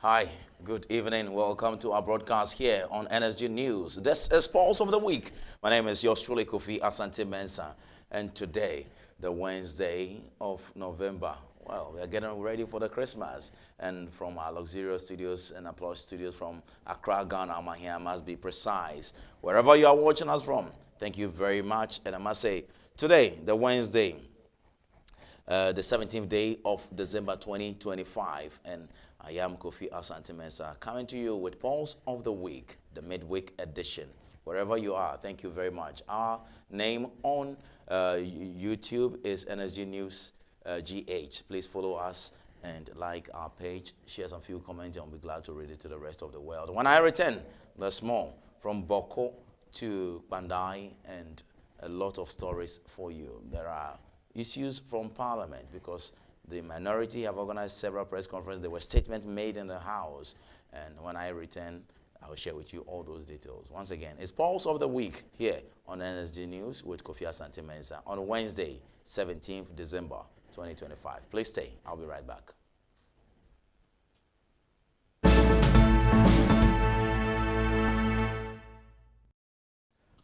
Hi, good evening. Welcome to our broadcast here on NSG News. This is Pulse of the Week. My name is yours truly, Kofi Asante Mensah. And today, the Wednesday of November, well, we are getting ready for the Christmas. And from our luxurious studios and applause studios from Accra, Ghana, I must be precise. Wherever you are watching us from, thank you very much. And I must say, today, the Wednesday, the 17th day of December 2025. And I am Kofi Asante Mensah, coming to you with Pulse of the Week, the Midweek edition. Wherever you are, thank you very much. Our name on YouTube is NSG News GH. Please follow us and like our page. Share some few comments, and I'll be glad to read it to the rest of the world. When I return, the small from Boko to Bandai, and a lot of stories for you. There are issues from Parliament because the minority have organized several press conferences. There were statements made in the House. And when I return, I will share with you all those details. Once again, it's Pulse of the Week here on NSG News with Kofi Asante Mensah on Wednesday, 17th December 2025. Please stay. I'll be right back.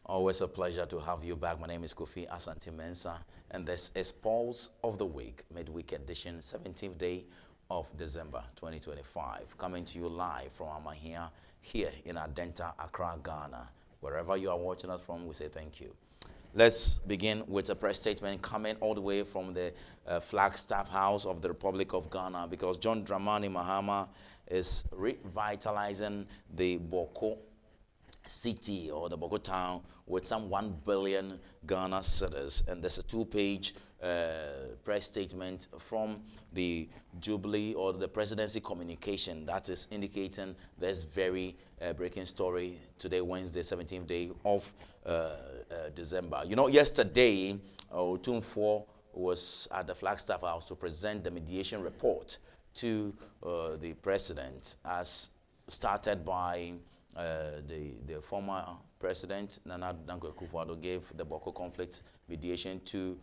Always a pleasure to have you back. My name is Kofi Asante Mensah, and this is Pulse of the Week, Midweek edition, 17th day of December 2025. Coming to you live from Amahia here in Adenta, Accra, Ghana. Wherever you are watching us from, we say thank you. Let's begin with a press statement coming all the way from the Flagstaff House of the Republic of Ghana, because John Dramani Mahama is revitalizing the Boko city or the Boko town with some 1 billion Ghana cedis, and there's a two-page press statement from the Jubilee or the presidency communication that is indicating this very breaking story today, Wednesday, 17th day of December. You know, yesterday, Otumfuo was at the Flagstaff House to present the mediation report to the president, as started by the former president Nana Dankwa Akufo-Addo gave the Boko conflict mediation to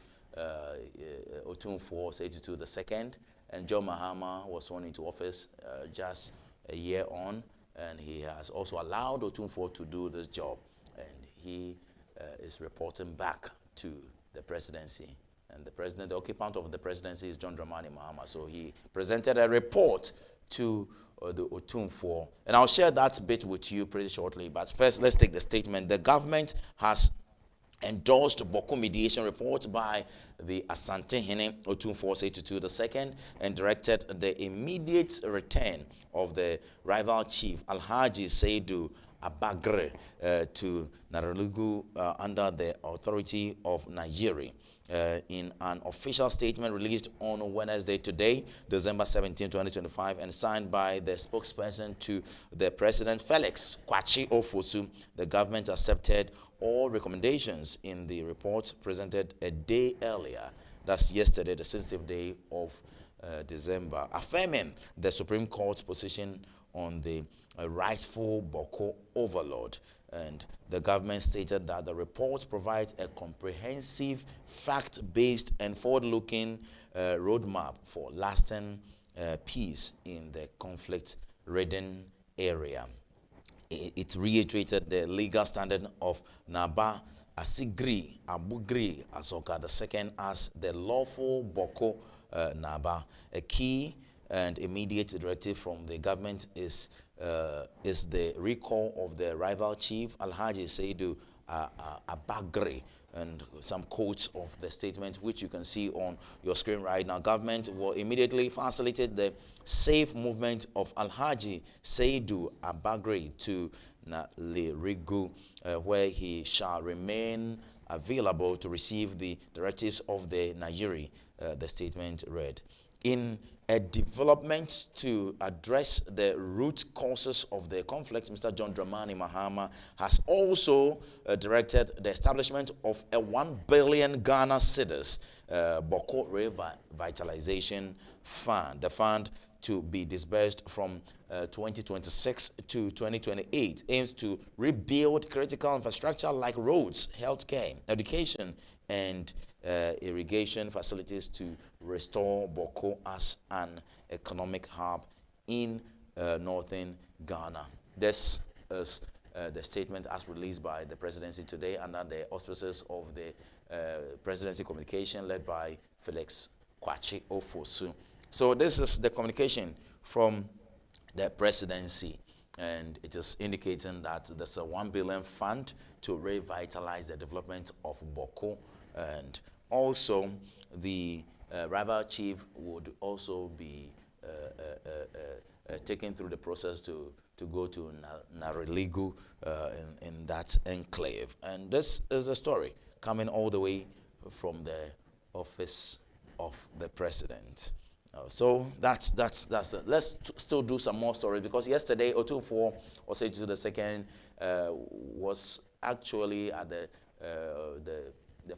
Otumfuo Seidu II, and John Mahama was sworn into office just a year on, and he has also allowed Otumfuo to do this job, and he is reporting back to the presidency. And the president, the occupant of the presidency, is John Dramani Mahama. So he presented a report to the Otumfuo. And I'll share that bit with you pretty shortly. But first, let's take the statement. The government has endorsed Boko mediation report by the Asante Hene Otumfuo Seidu II and directed the immediate return of the rival chief Alhaji Seidu Abagre to Naralugu under the authority of Nigeria. In an official statement released on Wednesday today, December 17, 2025, and signed by the spokesperson to the President, Felix Kwachi Ofosu, the government accepted all recommendations in the report presented a day earlier. That's yesterday, the sensitive day of December, affirming the Supreme Court's position on the rightful Boko overlord. And the government stated that the report provides a comprehensive, fact-based and forward-looking roadmap for lasting peace in the conflict-ridden area. It reiterated the legal standard of Naba Asigri Abugri Asoka II as the lawful Boko Naba. A key and immediate directive from the government is the recall of the rival chief Alhaji Seidu Abagre, and some quotes of the statement which you can see on your screen right now. Government will immediately facilitate the safe movement of Alhaji Seidu Abagre to Nalerigu, where he shall remain available to receive the directives of the Nigeria, the statement read. In a development to address the root causes of the conflict, Mr. John Dramani Mahama has also directed the establishment of a 1 billion Ghana cedis Boko Revitalization Fund. The fund, to be disbursed from 2026 to 2028, aims to rebuild critical infrastructure like roads, healthcare, education, and irrigation facilities to restore Boko as an economic hub in northern Ghana. This is the statement as released by the presidency today under the auspices of the presidency communication led by Felix Kwachi Ofosu. So this is the communication from the presidency, and it is indicating that there's a 1 billion fund to revitalize the development of Boko, and also the rival chief would also be taken through the process to go to Nariligu in that enclave. And this is the story coming all the way from the office of the president. So that's it. Let's still do some more stories, because yesterday Otumfuo Osei the second was actually at the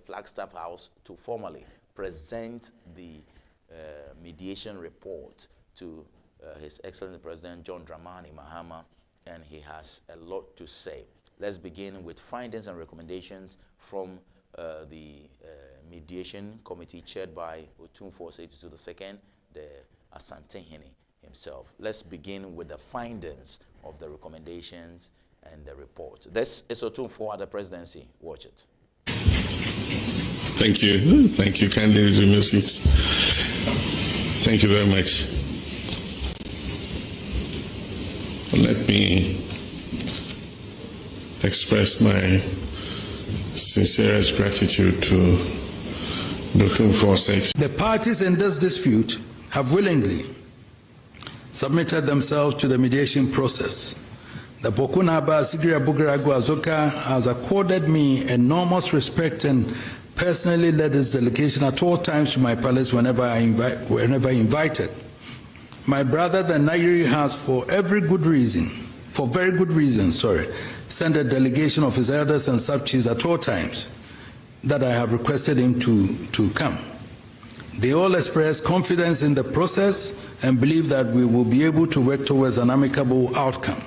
Flagstaff House to formally present the mediation report to His Excellency President John Dramani Mahama, and he has a lot to say. Let's begin with findings and recommendations from the mediation committee chaired by Otumfuo Osei the second, the Asantehene himself. Let's begin with the findings of the recommendations and the report. This is Otumfuo at the presidency. Watch it. Thank you. Thank you. Kindly resume your seats. Thank you very much. Let me express my sincerest gratitude to Dr. Forsake. The parties in this dispute have willingly submitted themselves to the mediation process. The Bokunaba Sigiri Abugaragu Azoka has accorded me enormous respect and personally led his delegation at all times to my palace whenever invited. My brother, the Nairi, has for very good reason, sent a delegation of his elders and sub-chiefs at all times that I have requested him to come. They all express confidence in the process and believe that we will be able to work towards an amicable outcome.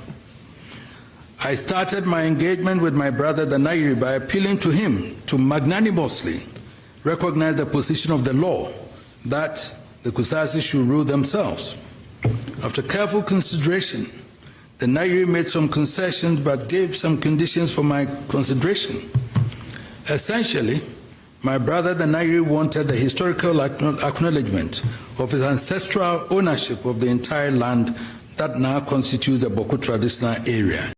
I started my engagement with my brother, the Nairi, by appealing to him to magnanimously recognize the position of the law that the Kusasi should rule themselves. After careful consideration, the Nairi made some concessions but gave some conditions for my consideration. Essentially, my brother, the Nairi, wanted the historical acknowledgement of his ancestral ownership of the entire land that now constitutes the Boko traditional area.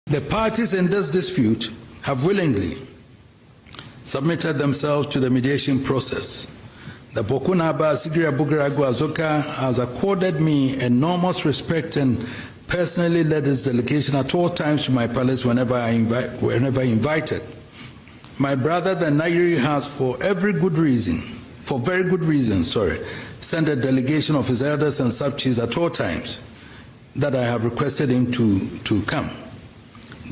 The parties in this dispute have willingly submitted themselves to the mediation process. The Bokunaba Sigiri Abugaragu Azoka has accorded me enormous respect and personally led his delegation at all times to my palace whenever invited. My brother, the Nairi, has for very good reason, sent a delegation of his elders and sub-chiefs at all times that I have requested him to come.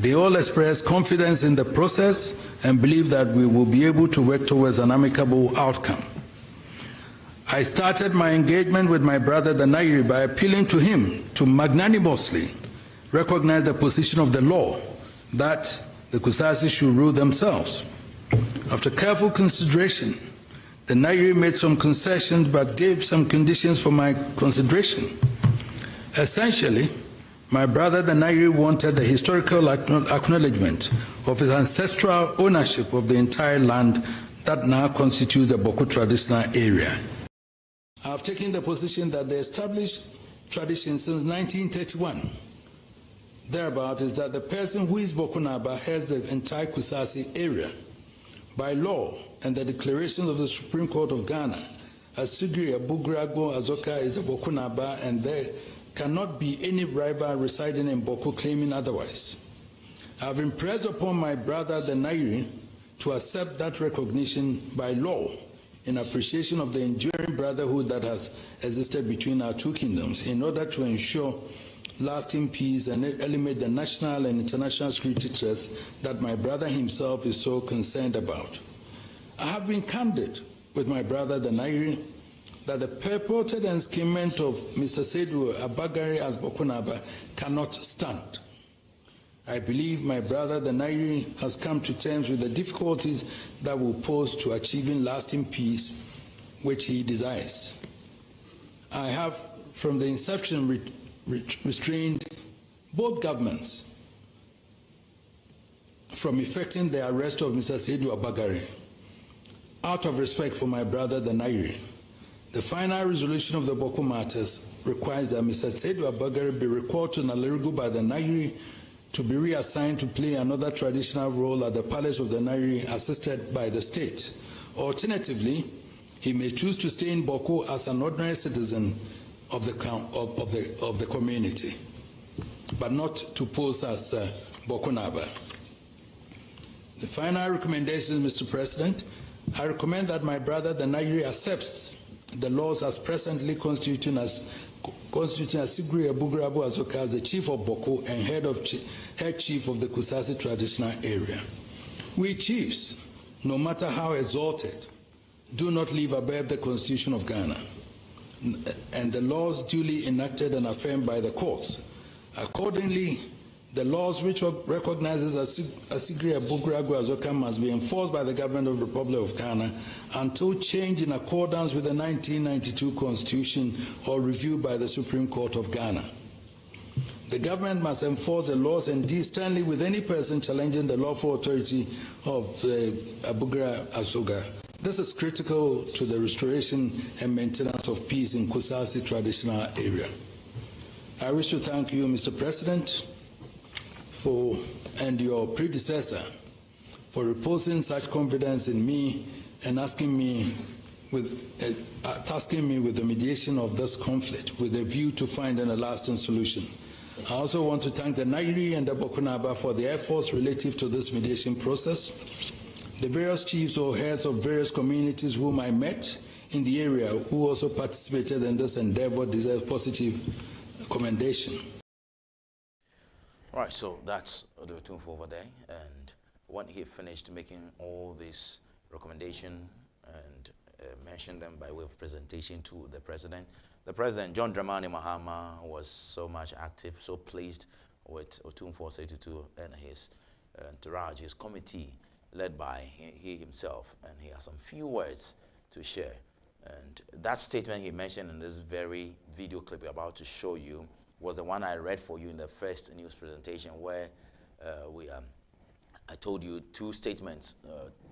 They all express confidence in the process and believe that we will be able to work towards an amicable outcome. I started my engagement with my brother, the Nairi, by appealing to him to magnanimously recognize the position of the law that the Kusasi should rule themselves. After careful consideration, the Nairi made some concessions but gave some conditions for my consideration. Essentially, my brother, the Nairi, wanted the historical acknowledgement of his ancestral ownership of the entire land that now constitutes the Boko traditional area. I have taken the position that the established tradition since 1931, thereabout, is that the person who is Bokunaba has the entire Kusasi area. By law and the declarations of the Supreme Court of Ghana, Sigiri Abugaragu Azoka is a Bokunaba, and there cannot be any rival residing in Boko claiming otherwise. I have impressed upon my brother, the Nairi, to accept that recognition by law in appreciation of the enduring brotherhood that has existed between our two kingdoms in order to ensure lasting peace and eliminate the national and international security threats that my brother himself is so concerned about. I have been candid with my brother, the Nairi, that the purported enskinment of Mr. Seydou Abagari as Bokunaba cannot stand. I believe my brother, the Nairi, has come to terms with the difficulties that will pose to achieving lasting peace, which he desires. I have, from the inception, restrained both governments from effecting the arrest of Mr. Saidu Abagare out of respect for my brother, the Nairi. The final resolution of the Boko matters requires that Mr. Saidu Abagare be recalled to Nalerigu by the Nairi to be reassigned to play another traditional role at the palace of the Nairi assisted by the state. Alternatively, he may choose to stay in Boko as an ordinary citizen of the community, but not to pose as Boko Naba. The final recommendation, Mr. President, I recommend that my brother, the Nairi, accepts the laws as presently constituting Sigri Abugrabu Azoka as the chief of Boko and head chief of the Kusasi traditional area. We chiefs, no matter how exalted, do not live above the Constitution of Ghana and the laws duly enacted and affirmed by the courts. Accordingly, the laws which recognizes Asigri Abugragu Azoka must be enforced by the government of the Republic of Ghana until change in accordance with the 1992 Constitution or reviewed by the Supreme Court of Ghana. The government must enforce the laws and deal sternly with any person challenging the lawful authority of the Abugra Azoka. This is critical to the restoration and maintenance of peace in Kusasi traditional area. I wish to thank you, Mr. President, and your predecessor for reposing such confidence in me and tasking me with the mediation of this conflict with a view to finding a lasting solution. I also want to thank the Nairi and the Boko Naba for their efforts relative to this mediation process. The various chiefs or heads of various communities whom I met in the area who also participated in this endeavor deserve positive commendation. All right, so that's the tune for over there. And when he finished making all these recommendations and mentioned them by way of presentation to the President, John Dramani Mahama, was so much active, so pleased with Otum 482 and his entourage, his committee, led by he himself, and he has some few words to share. And that statement he mentioned in this very video clip we're about to show you was the one I read for you in the first news presentation, where I told you two statements,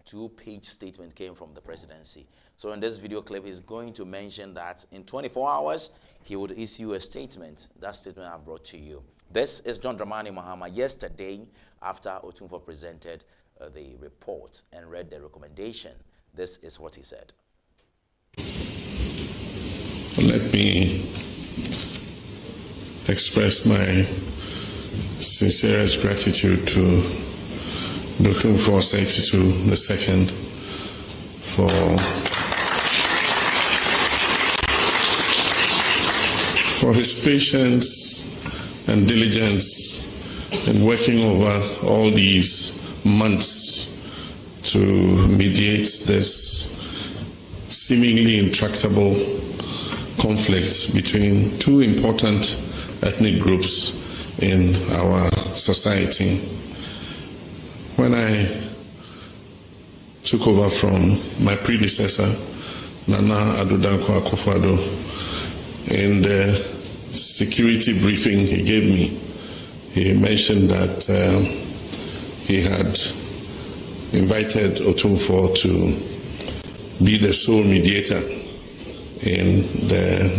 two-page statement came from the presidency. So in this video clip, he's going to mention that in 24 hours, he would issue a statement. That statement I've brought to you. This is John Dramani Mahama yesterday after Otumfo presented the report and read the recommendation. This is what he said. Let me express my sincerest gratitude to Dr. 482 II for his patience and diligence in working over all these months to mediate this seemingly intractable conflict between two important ethnic groups in our society. When I took over from my predecessor, Nana Adodankwa Akufo-Addo, in the security briefing he gave me, he mentioned that he had invited Otumfo to be the sole mediator in the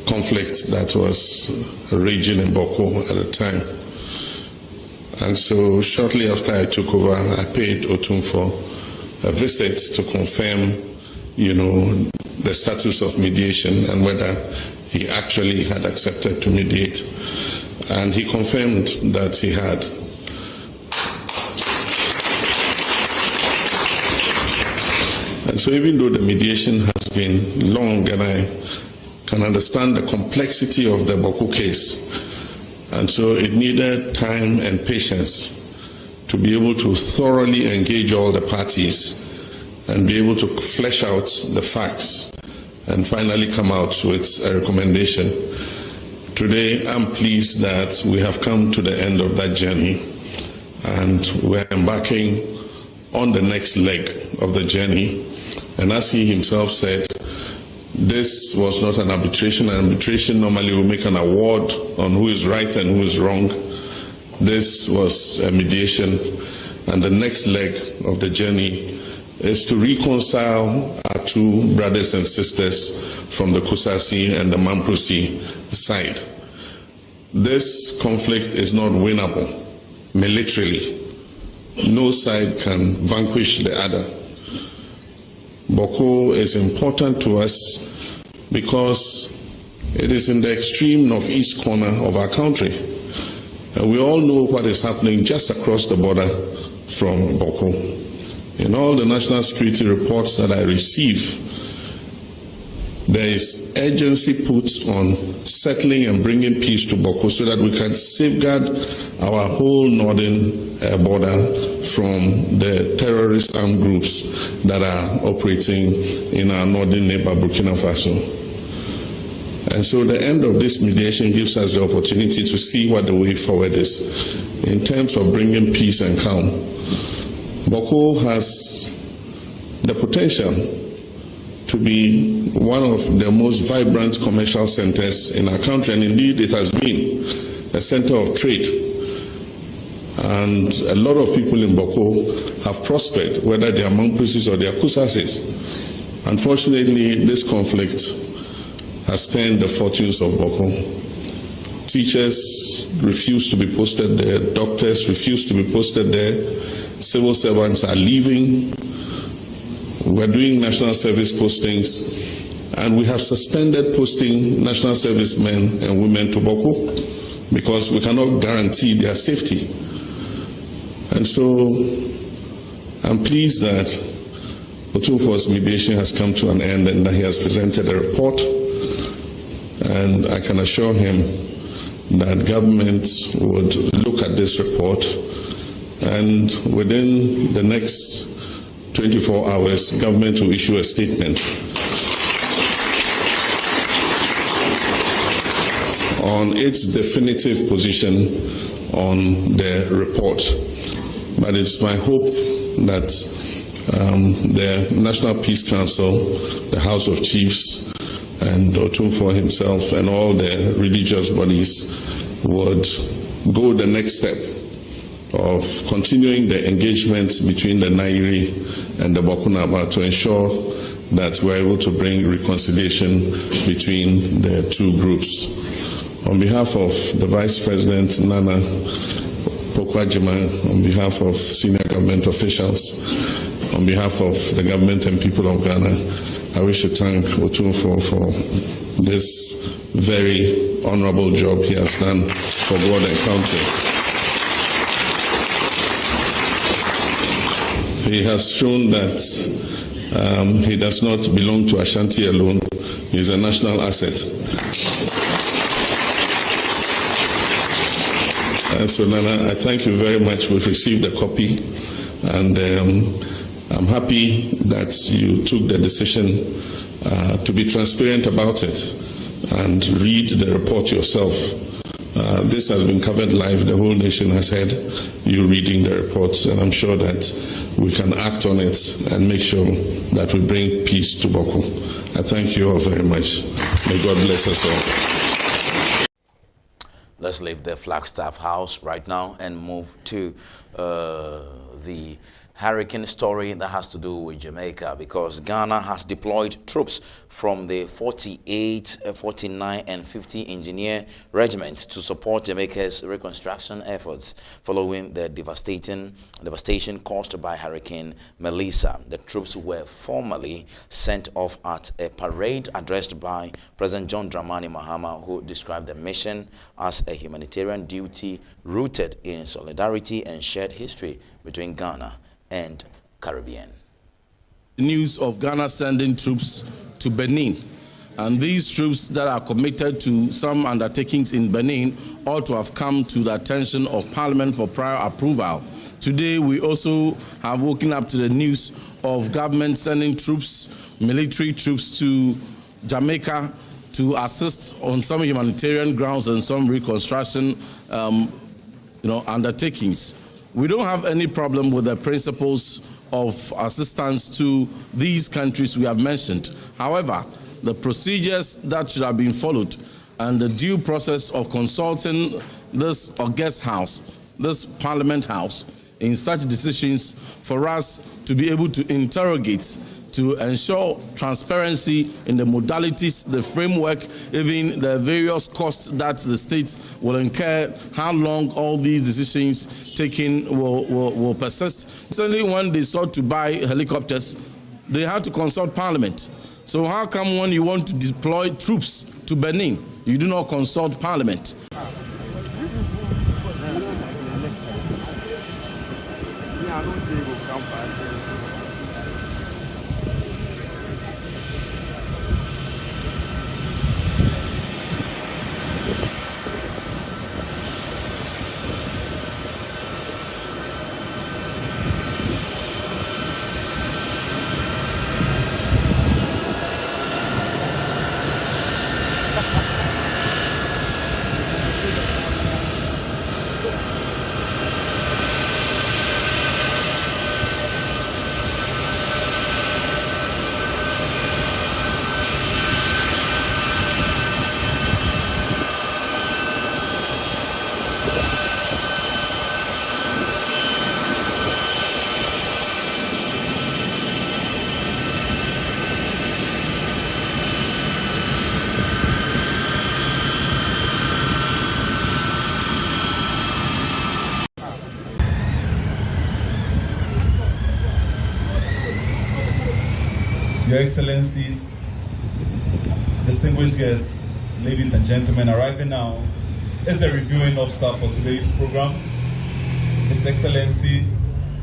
conflict that was raging in Boko at the time. And so shortly after I took over, I paid Otumfo a visit to confirm, the status of mediation and whether he actually had accepted to mediate. And he confirmed that he had. And so even though the mediation has been long, and I can understand the complexity of the Boko case, and so it needed time and patience to be able to thoroughly engage all the parties and be able to flesh out the facts and finally come out with a recommendation. Today, I'm pleased that we have come to the end of that journey and we're embarking on the next leg of the journey. And as he himself said, This was not an arbitration. An arbitration normally will make an award on who is right and who is wrong. This was a mediation, and the next leg of the journey is to reconcile our two brothers and sisters from the Kusasi and the Mamprosi side. This conflict is not winnable militarily. No side can vanquish the other. Boko is important to us because it is in the extreme northeast corner of our country. And we all know what is happening just across the border from Boko. In all the national security reports that I receive, there is urgency put on settling and bringing peace to Boko so that we can safeguard our whole northern border from the terrorist armed groups that are operating in our northern neighbor, Burkina Faso. And so the end of this mediation gives us the opportunity to see what the way forward is in terms of bringing peace and calm. Boko has the potential to be one of the most vibrant commercial centers in our country, and indeed it has been a center of trade. And a lot of people in Boko have prospered, whether they are Mamprosis or they are Kusasis. Unfortunately, this conflict has turned the fortunes of Boko. Teachers refuse to be posted there, doctors refuse to be posted there, civil servants are leaving. We're doing national service postings, and we have suspended posting national servicemen and women to Boko because we cannot guarantee their safety. And so I'm pleased that Otumfuo's mediation has come to an end and that he has presented a report, and I can assure him that government would look at this report, and within the next 24 hours, government will issue a statement on its definitive position on the report. But it's my hope that the National Peace Council, the House of Chiefs, and Otumfuo himself and all the religious bodies would go the next step of continuing the engagement between the Nairi and the Bokunaba to ensure that we're able to bring reconciliation between the two groups. On behalf of the Vice President, Nana Pokwajima, on behalf of senior government officials, on behalf of the government and people of Ghana, I wish to thank Otumfuo for this very honorable job he has done for God and country. He has shown that he does not belong to Ashanti alone. He is a national asset. So, Nana, I thank you very much. We've received a copy, and I'm happy that you took the decision to be transparent about it and read the report yourself. This has been covered live. The whole nation has heard you reading the reports, and I'm sure that we can act on it and make sure that we bring peace to Boko. I thank you all very much. May God bless us all. Let's leave the Flagstaff House right now and move to the hurricane story that has to do with Jamaica, because Ghana has deployed troops from the 48, 49 and 50 Engineer Regiment to support Jamaica's reconstruction efforts following the devastation caused by Hurricane Melissa. The troops were formally sent off at a parade addressed by President John Dramani Mahama, who described the mission as a humanitarian duty rooted in solidarity and shared history between Ghana and Caribbean. News of Ghana sending troops to Benin, and these troops that are committed to some undertakings in Benin ought to have come to the attention of Parliament for prior approval. Today we also have woken up to the news of government sending troops, military troops, to Jamaica to assist on some humanitarian grounds and some reconstruction undertakings. We don't have any problem with the principles of assistance to these countries we have mentioned. However, the procedures that should have been followed and the due process of consulting this august house, this Parliament House, in such decisions for us to be able to interrogate, to ensure transparency in the modalities, the framework, even the various costs that the state will incur, how long all these decisions taken will persist. Certainly when they sought to buy helicopters, they had to consult Parliament. So how come when you want to deploy troops to Benin, you do not consult Parliament? Your Excellencies, distinguished guests, ladies and gentlemen, arriving now is the reviewing officer for today's program, His Excellency,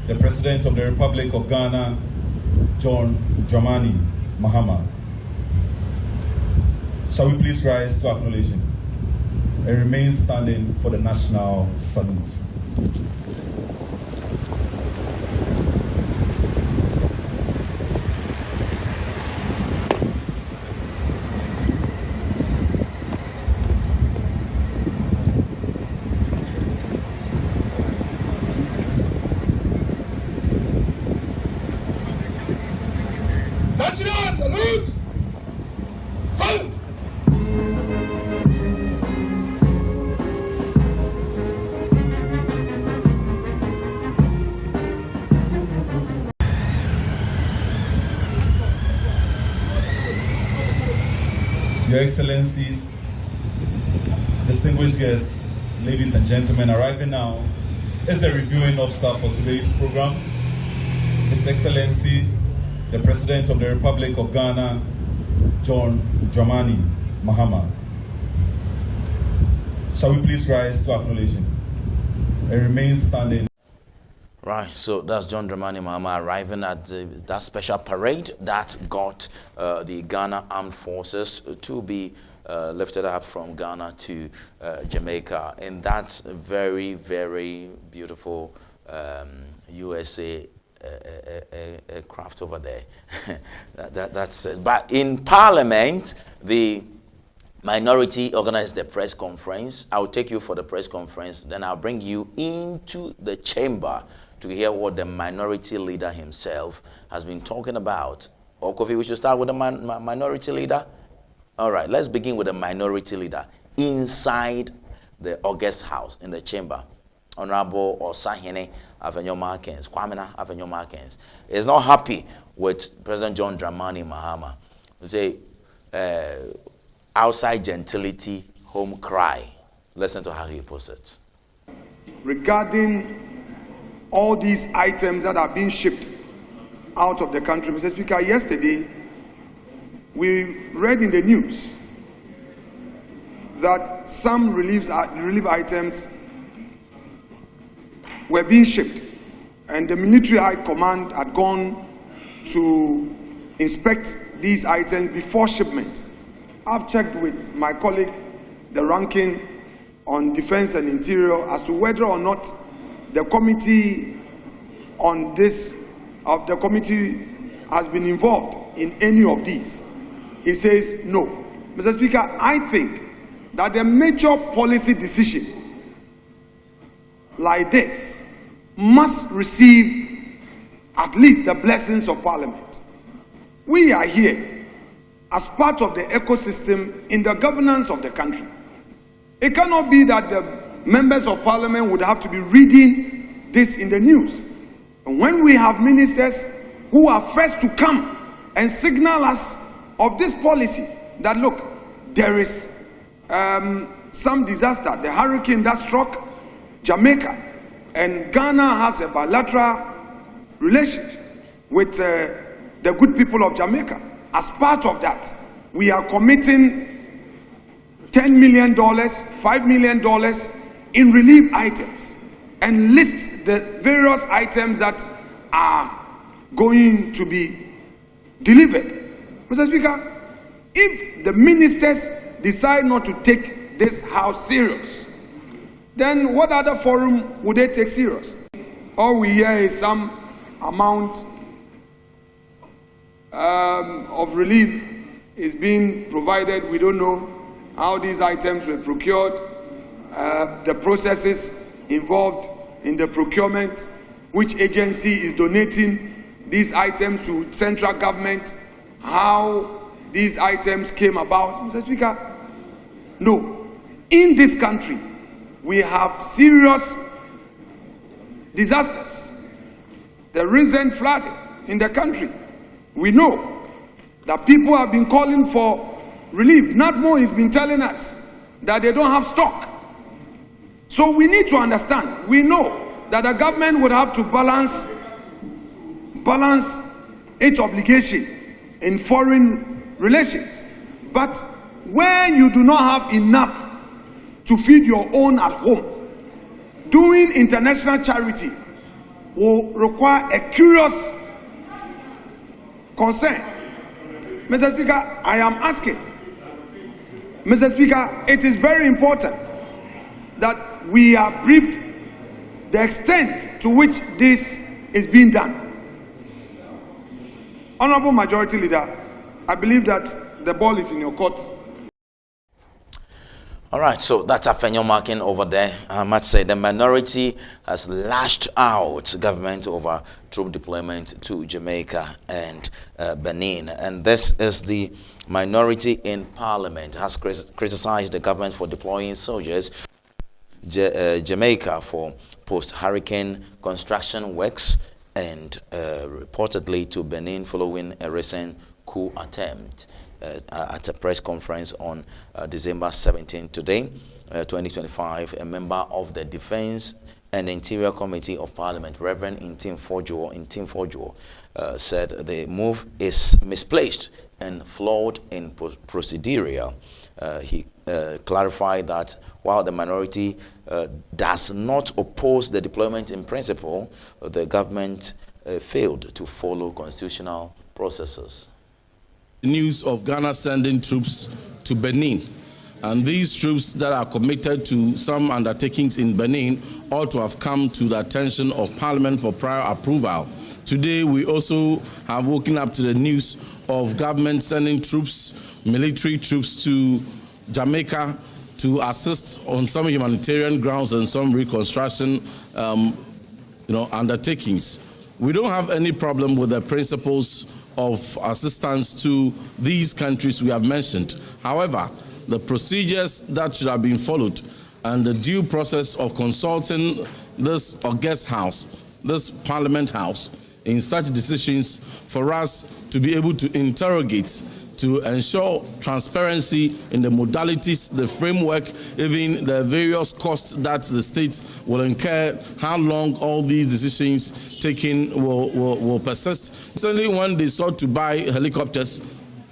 the President of the Republic of Ghana, John Dramani Mahama. Shall we please rise to acknowledge him and remain standing for the national salute. National salute! Salute! Your Excellencies, distinguished guests, ladies and gentlemen, arriving now is the reviewing officer for today's program, His Excellency, the President of the Republic of Ghana, John Dramani Mahama. Shall we please rise to acknowledge him and remain standing. Right, so that's John Dramani Mahama arriving at that special parade that got the Ghana Armed Forces to be lifted up from Ghana to Jamaica in that very, very beautiful USA aircraft over there. That's it. But in Parliament, the minority organized the press conference. I'll take you for the press conference, then I'll bring you into the chamber to hear what the minority leader himself has been talking about. Okofi, we should start with the minority leader. All right, let's begin with the minority leader inside the August House in the chamber. Honorable Osahene Avenyo-Markens, Kwamina Avenyo-Markens, is not happy with President John Dramani Mahama. We say, outside gentility, home cry. Listen to how he puts it. Regarding all these items that are being shipped out of the country, Mr. Speaker, yesterday we read in the news that some relief items were being shipped, and the military high command had gone to inspect these items before shipment. I've checked with my colleague, the ranking on Defense and Interior, as to whether or not the committee on this, of the committee has been involved in any of these. He says no. Mr. Speaker, I think that the major policy decision like this must receive at least the blessings of Parliament. We are here as part of the ecosystem in the governance of the country. It cannot be that the members of parliament would have to be reading this in the news. And when we have ministers who are first to come and signal us of this policy, that look, there is some disaster, the hurricane that struck Jamaica, and Ghana has a bilateral relationship with the good people of Jamaica. As part of that, we are committing $10 million, $5 million in relief items, and list the various items that are going to be delivered. Mr. Speaker, if the ministers decide not to take this house serious, then what other forum would they take serious? All we hear is some amount of relief is being provided. We don't know how these items were procured, the processes involved in the procurement, which agency is donating these items to central government, how these items came about. Mr. Speaker, no. In this country, we have serious disasters. The recent flooding in the country, we know that people have been calling for relief. NADMO has been telling us that they don't have stock. So we need to understand, we know that the government would have to balance its obligation in foreign relations. But when you do not have enough to feed your own at home, doing international charity will require a curious concern. Mr. Speaker, I am asking, Mr. Speaker, it is very important that we are briefed the extent to which this is being done. Honorable Majority Leader, I believe that the ball is in your court. All right, so that's Afenyo marking over there. I must say the minority has lashed out government over troop deployment to Jamaica and Benin. And this is the minority in parliament has criticized the government for deploying soldiers Jamaica for post-hurricane construction works and reportedly to Benin following a recent coup attempt. At a press conference on December 17 today, 2025, a member of the Defense and Interior Committee of Parliament, Reverend Intim Forjo, said the move is misplaced and flawed in procedural. He clarified that while the minority does not oppose the deployment in principle, the government failed to follow constitutional processes. News of Ghana sending troops to Benin, and these troops that are committed to some undertakings in Benin ought to have come to the attention of Parliament for prior approval. Today we also have woken up to the news of government sending troops, military troops to Jamaica to assist on some humanitarian grounds and some reconstruction undertakings. We don't have any problem with the principles of assistance to these countries we have mentioned. However, the procedures that should have been followed and the due process of consulting this august house, this Parliament House, in such decisions for us to be able to interrogate, to ensure transparency in the modalities, the framework, even the various costs that the state will incur, how long all these decisions taken will persist. Certainly when they sought to buy helicopters,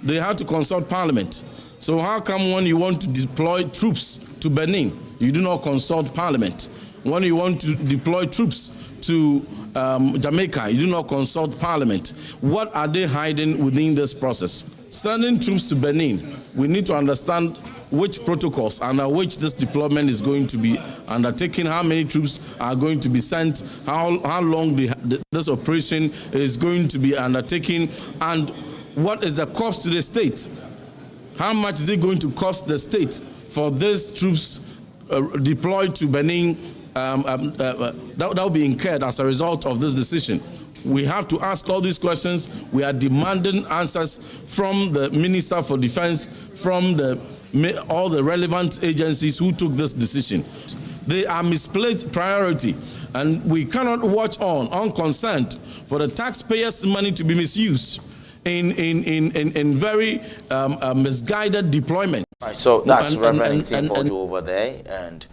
they had to consult Parliament. So how come when you want to deploy troops to Benin, you do not consult Parliament? When you want to deploy troops to Jamaica, you do not consult Parliament. What are they hiding within this process? Sending troops to Benin, we need to understand which protocols under which this deployment is going to be undertaken, how many troops are going to be sent, how long this operation is going to be undertaken, and what is the cost to the state? How much is it going to cost the state for these troops deployed to Benin that will be incurred as a result of this decision? We have to ask all these questions. We are demanding answers from the Minister for Defense, from all the relevant agencies who took this decision. They are misplaced priority, and we cannot watch on unconcerned for the taxpayers' money to be misused in very misguided deployment. Right, so that's Reverend Timfojo over there, and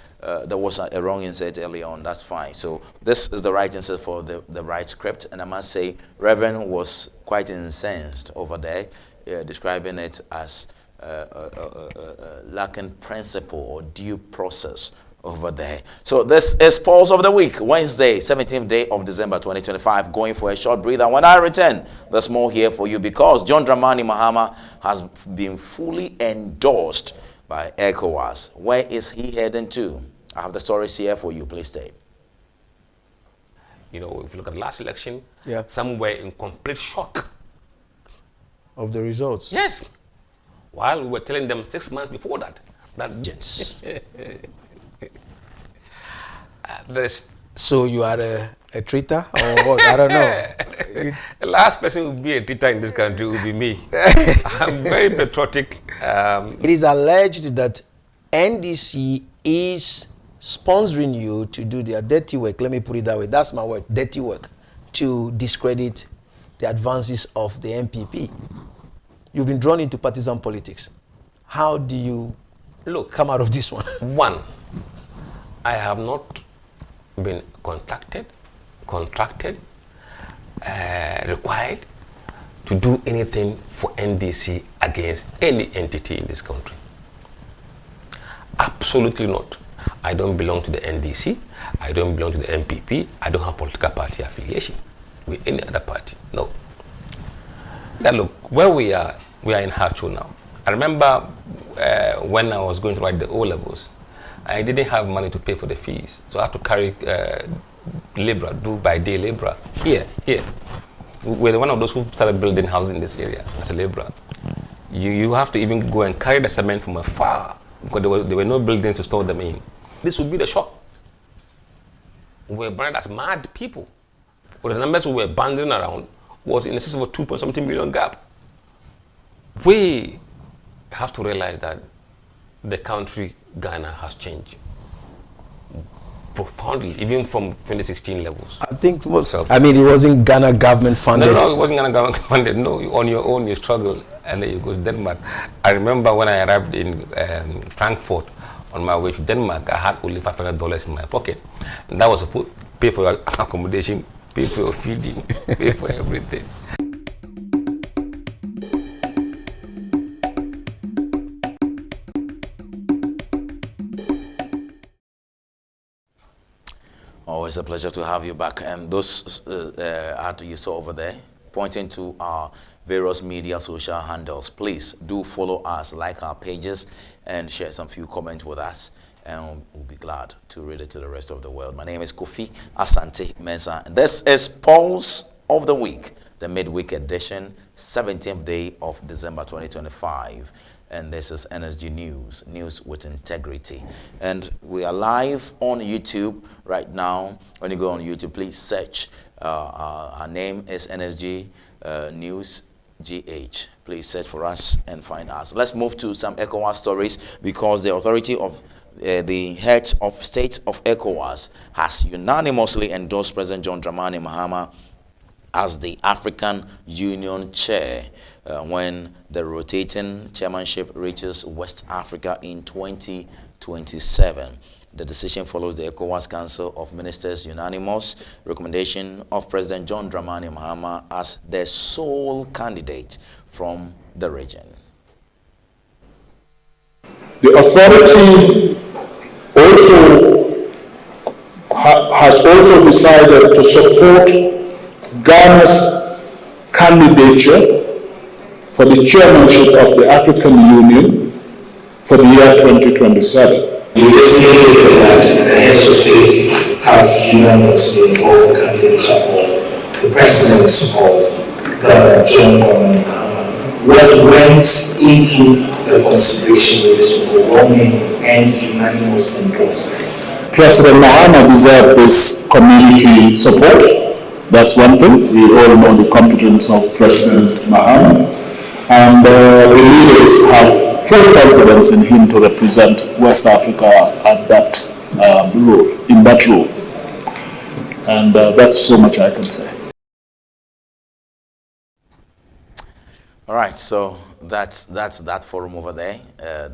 there was a wrong insert earlier on. That's fine. So this is the right insert for the right script, and I must say Reverend was quite incensed over there, describing it as lacking principle or due process over there. So this is Pulse of the Week, Wednesday, 17th day of December 2025. Going for a short breather. When I return, there's more here for you, because John Dramani Mahama has been fully endorsed by ECOWAS. Where is he heading to? I have the stories here for you. Please stay. You know, if you look at the last election, some were in complete shock of the results. Yes. While we were telling them 6 months before that so you are a traitor or what? I don't know. The last person who will be a traitor in this country will be me. I'm very patriotic. It is alleged that NDC is sponsoring you to do their dirty work. Let me put it that way. That's my word, dirty work, to discredit the advances of the MPP. You've been drawn into partisan politics. How do you come out of this one? One, I have not been contracted, required to do anything for NDC against any entity in this country. Absolutely not. I don't belong to the NDC. I don't belong to the MPP. I don't have political party affiliation with any other party. No. Now look, where we are in Hacho now. I remember when I was going to write the O-levels, I didn't have money to pay for the fees. So I had to carry labor, do by day labor. Here. We're one of those who started building houses in this area as a laborer. You have to even go and carry the cement from afar, because there were no buildings to store them in. This would be the shock. We were branded as mad people. But the numbers we were banding around was in excess of a 2.something million gap. We have to realize that the country, Ghana, has changed profoundly, even from 2016 levels. I think it wasn't Ghana government funded. No, it wasn't Ghana government funded. No, on your own you struggle, and then you go to Denmark. I remember when I arrived in Frankfurt on my way to Denmark, I had only $500 in my pocket, and that was to pay for your accommodation, pay for your feeding, pay for everything. Always a pleasure to have you back. And those ads you saw over there, pointing to our various media social handles. Please do follow us, like our pages, and share some few comments with us. And we'll be glad to read it to the rest of the world. My name is Kofi Asante Mensah. And this is Pulse of the Week, the midweek edition, 17th day of December 2025. And this is NSG News, news with integrity. And we are live on YouTube right now. When you go on YouTube, please search. Our name is NSG News GH. Please search for us and find us. Let's move to some ECOWAS stories, because the authority of the head of state of ECOWAS has unanimously endorsed President John Dramani Mahama as the African Union chair when the rotating chairmanship reaches West Africa in 2027. The decision follows the ECOWAS Council of Ministers' unanimous recommendation of President John Dramani Mahama as the sole candidate from the region. The authority has also decided to support Ghana's candidature for the chairmanship of the African Union for the year 2027. We definitely that the heads of state have unanimously endorsed the candidature of the president of Ghana, John Dramani Mahama. What went into the consideration with this overwhelming and unanimous endorsement? President Mahama deserved this community support. That's one thing. We all know the competence of President Mahama, and the leaders have full confidence in him to represent West Africa at that role, in that role. And that's so much I can say. All right, so that's that forum over there.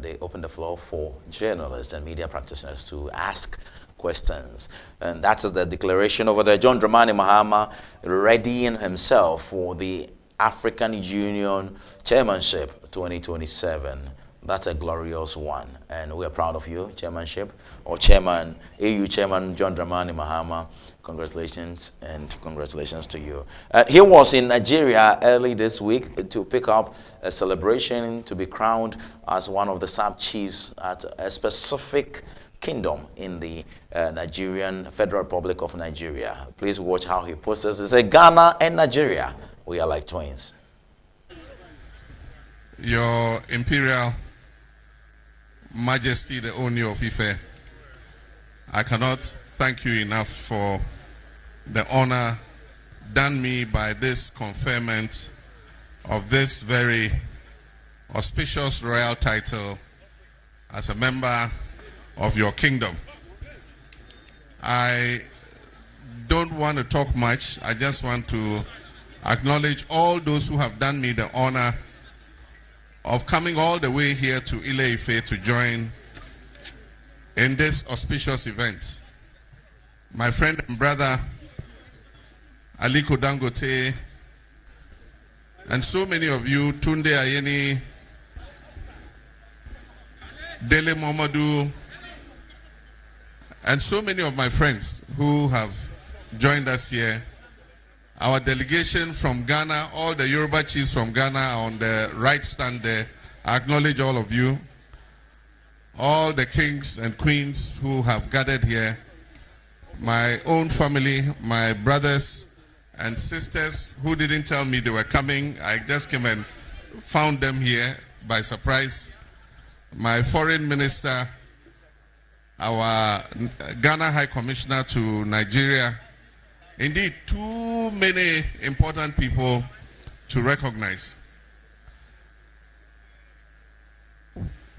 They open the floor for journalists and media practitioners to ask questions. And that's the declaration over there. John Dramani Mahama readying himself for the African Union Chairmanship 2027. That's a glorious one. And we are proud of you, Chairmanship, or Chairman, AU Chairman John Dramani Mahama. Congratulations, and congratulations to you. He was in Nigeria early this week to pick up a celebration to be crowned as one of the sub-chiefs at a specific kingdom in the Nigerian Federal Republic of Nigeria. Please watch how he puts this. It's a Ghana and Nigeria. We are like twins. Your Imperial Majesty, the Oni of Ife, I cannot thank you enough for the honor done me by this conferment of this very auspicious royal title as a member of your kingdom. I don't want to talk much. I just want to acknowledge all those who have done me the honor of coming all the way here to Ile-Ife to join in this auspicious event. My friend and brother Aliko Dangote, and so many of you, Tunde Ayeni, Dele Momodu, and so many of my friends who have joined us here. Our delegation from Ghana, all the Yoruba chiefs from Ghana are on the right stand there. I acknowledge all of you. All the kings and queens who have gathered here, my own family, my brothers and sisters who didn't tell me they were coming. I just came and found them here by surprise. My foreign minister, our Ghana High Commissioner to Nigeria. Indeed, too many important people to recognize.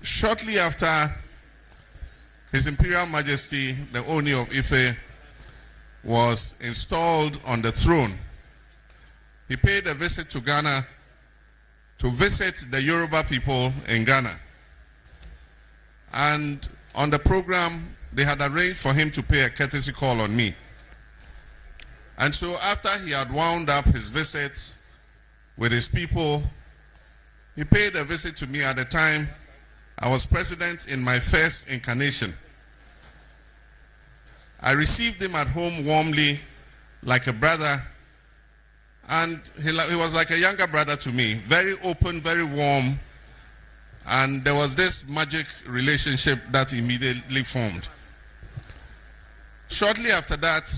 Shortly after His Imperial Majesty, the Oni of Ife, was installed on the throne, he paid a visit to Ghana to visit the Yoruba people in Ghana. And on the program, they had arranged for him to pay a courtesy call on me. And so after he had wound up his visits with his people, he paid a visit to me at the time I was president in my first incarnation. I received him at home warmly, like a brother, and he was like a younger brother to me, very open, very warm, and there was this magic relationship that immediately formed. Shortly after that,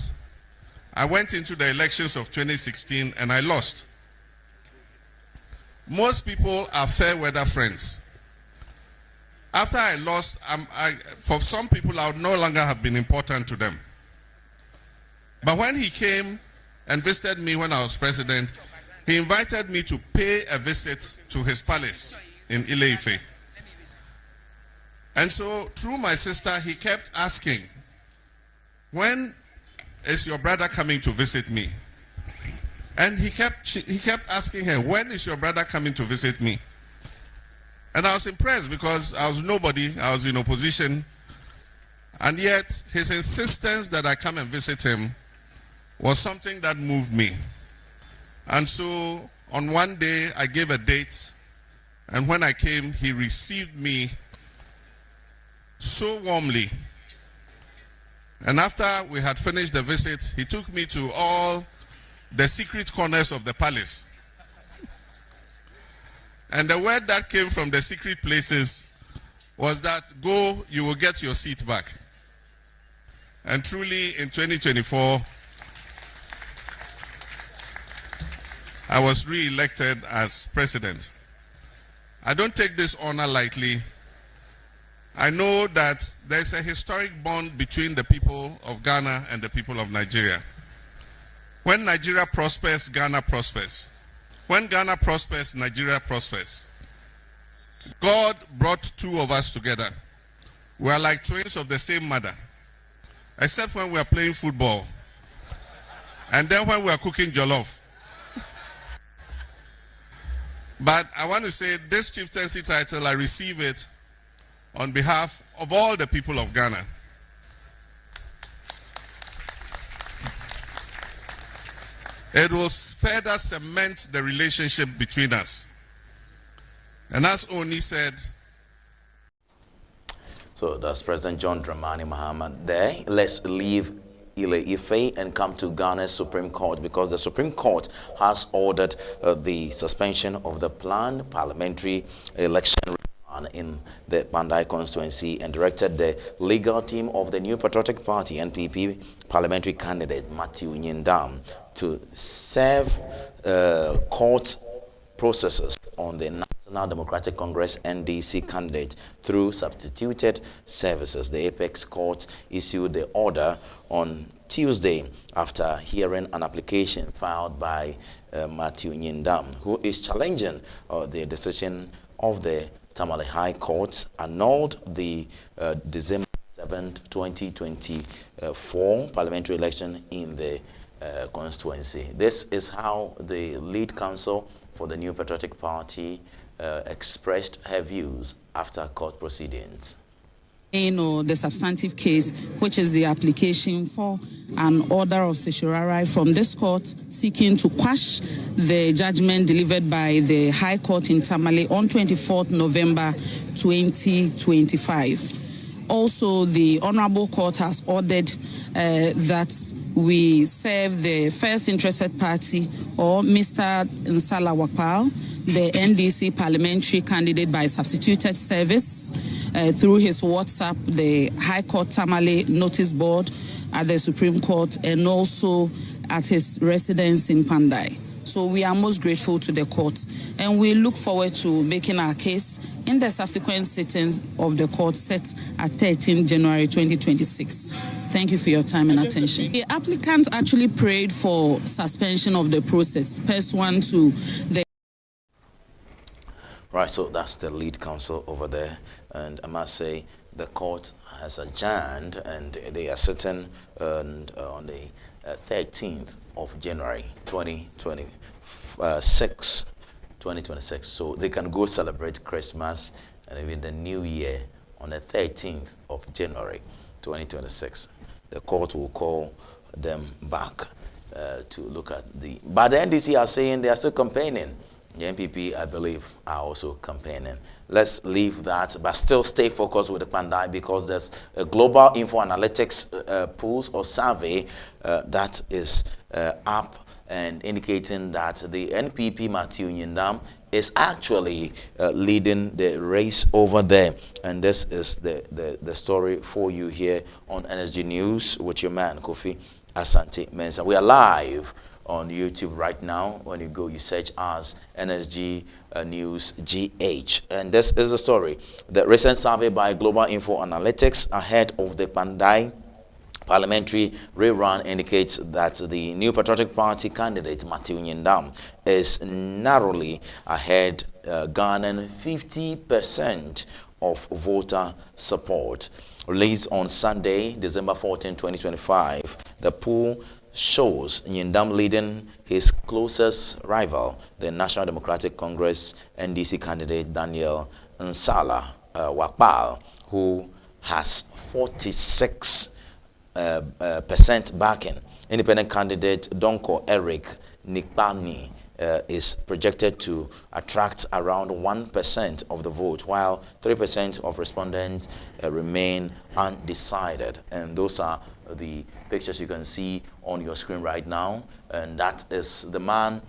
I went into the elections of 2016 and I lost. Most people are fair weather friends. After I lost, for some people, I would no longer have been important to them. But when he came and visited me when I was president, he invited me to pay a visit to his palace in Ile-Ife. And so, through my sister, he kept asking, when is your brother coming to visit me? And he kept asking her, when is your brother coming to visit me? And I was impressed because I was nobody, I was in opposition. And yet, his insistence that I come and visit him was something that moved me. And so, on one day, I gave a date. And when I came, he received me so warmly. And after we had finished the visit, he took me to all the secret corners of the palace. And the word that came from the secret places was that, go, you will get your seat back. And truly, in 2024, I was re-elected as president. I don't take this honor lightly. I know that there's a historic bond between the people of Ghana and the people of Nigeria. When Nigeria prospers, Ghana prospers. When Ghana prospers, Nigeria prospers. God brought two of us together. We are like twins of the same mother, except when we are playing football, and then when we are cooking jollof. But I want to say this chieftaincy title, I receive it on behalf of all the people of Ghana. It will further cement the relationship between us. And as Oni said, so that's President John Dramani Mahama there. Let's leave Ile-Ife and come to Ghana's Supreme Court, because the Supreme Court has ordered the suspension of the planned parliamentary election in the Pandai constituency and directed the legal team of the New Patriotic Party NPP parliamentary candidate Matthew Nyindam to serve court processes on the National Democratic Congress NDC candidate through substituted services. The Apex Court issued the order on Tuesday after hearing an application filed by Matthew Nyindam, who is challenging the decision of the Tamale High Court annulled the December 7, 2024 parliamentary election in the constituency. This is how the lead counsel for the New Patriotic Party expressed her views after court proceedings. The substantive case, which is the application for an order of certiorari from this court seeking to quash the judgment delivered by the High Court in Tamale on 24th November 2025. Also, the Honorable Court has ordered that we serve the first interested party, or Mr. Nsala Wakpal, the NDC parliamentary candidate by substituted service, through his WhatsApp, the High Court Tamale notice board at the Supreme Court, and also at his residence in Pandai. So we are most grateful to the court, and we look forward to making our case in the subsequent sittings of the court set at 13 January 2026. Thank you for your time and attention. The applicant actually prayed for suspension of the process, pursuant to the... Right, so that's the lead counsel over there, and I must say the court has adjourned, and they are sitting on the 13th of January 2026. So they can go celebrate Christmas and even the New Year on the 13th of January 2026. The court will call them back to look at the... But the NDC are saying they are still campaigning. The NPP, I believe, are also campaigning. Let's leave that, but still stay focused with the Pandai, because there's a Global InfoAnalytics polls or survey that is up and indicating that the NPP Matthew Nyindam is actually leading the race over there. And this is the story for you here on NSG News with your man, Kofi Asante Mensah. We are live on YouTube right now. When you go, you search as NSG News GH. And this is the story. The recent survey by Global InfoAnalytics ahead of the Pandai parliamentary rerun indicates that the New Patriotic Party candidate Matthew Nyindam is narrowly ahead, garnering 50% of voter support. Released on Sunday, December 14, 2025, the poll shows Nyindam leading his closest rival, the National Democratic Congress NDC candidate Daniel Nsala Wakpal, who has 46% backing. Independent candidate Donko Eric Nikpani is projected to attract around 1% of the vote, while 3% of respondents remain undecided. And those are the pictures you can see on your screen right now. And that is the man.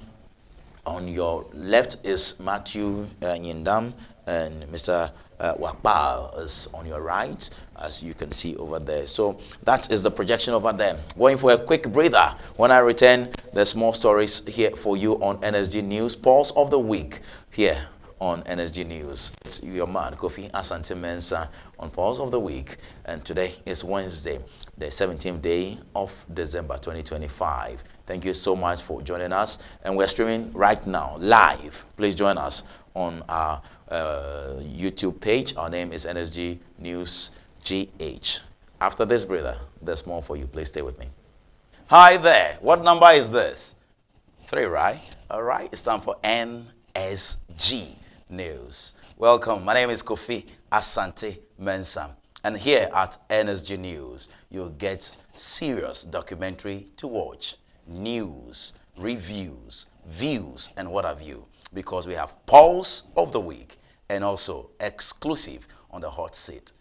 On your left is Matthew Nyindam, and Mr. Wakpal is on your right, as you can see over there. So that is the projection over there. Going for a quick breather. When I return, there's more stories here for you on NSG News Pulse of the Week here on NSG News. It's your man, Kofi Asante Mensah, on Pulse of the Week. And today is Wednesday, the 17th day of December 2025. Thank you so much for joining us. And we're streaming right now, live. Please join us on our YouTube page. Our name is NSG News GH. After this, brother, there's more for you. Please stay with me. Hi there. What number is this? 3, right? All right. It's time for NSG News. Welcome. My name is Kofi Asante Mensah. And here at NSG News, you'll get serious documentary to watch, news, reviews, views, and what have you. Because we have Pulse of the Week and also exclusive on the hot seat.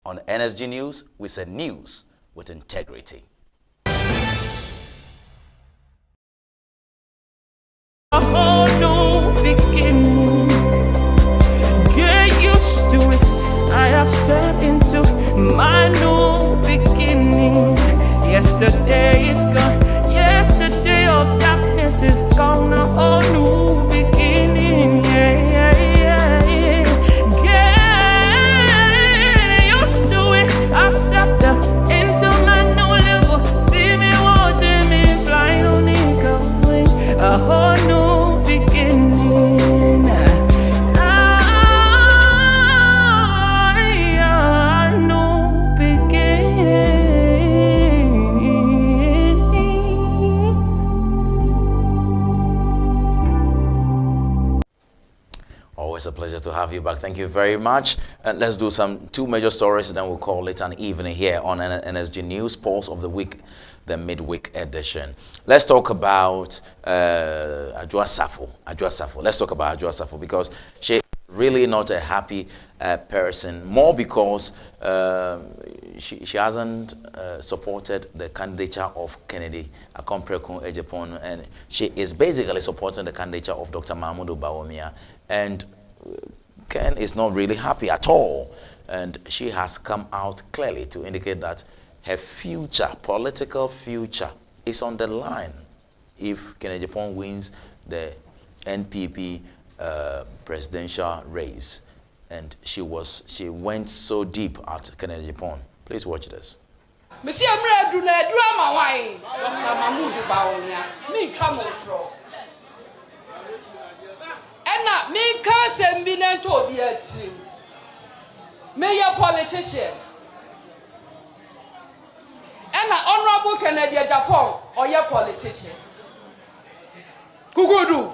On NSG News, we say news with integrity. Beginning, get used to it. I have stepped into my new beginning. Yesterday is gone. Yesterday of darkness is gone. Now a new beginning. Get used to it. I've stepped into my new level. See me watching me flying on eagle's wing. A whole new Always a pleasure to have you back. Thank you very much. And let's do two major stories, and then we'll call it an evening here on NSG News, Pulse of the Week, the midweek edition. Let's talk about Adwoa Safo. Let's talk about Adwoa Safo because she's really not a happy person, more because she hasn't supported the candidature of Kennedy Akompreko Ejapon, and she is basically supporting the candidature of Dr. Mahmoud Bawumia. And Ken is not really happy at all. And she has come out clearly to indicate that her future, political future, is on the line if Kennedy Agyapong wins the NPP presidential race. And she went so deep at Kennedy Agyapong. Please watch this. Me can't send me to be a team. Me a politician. And an honorable Kennedy Agyapong or your politician. Kugudu.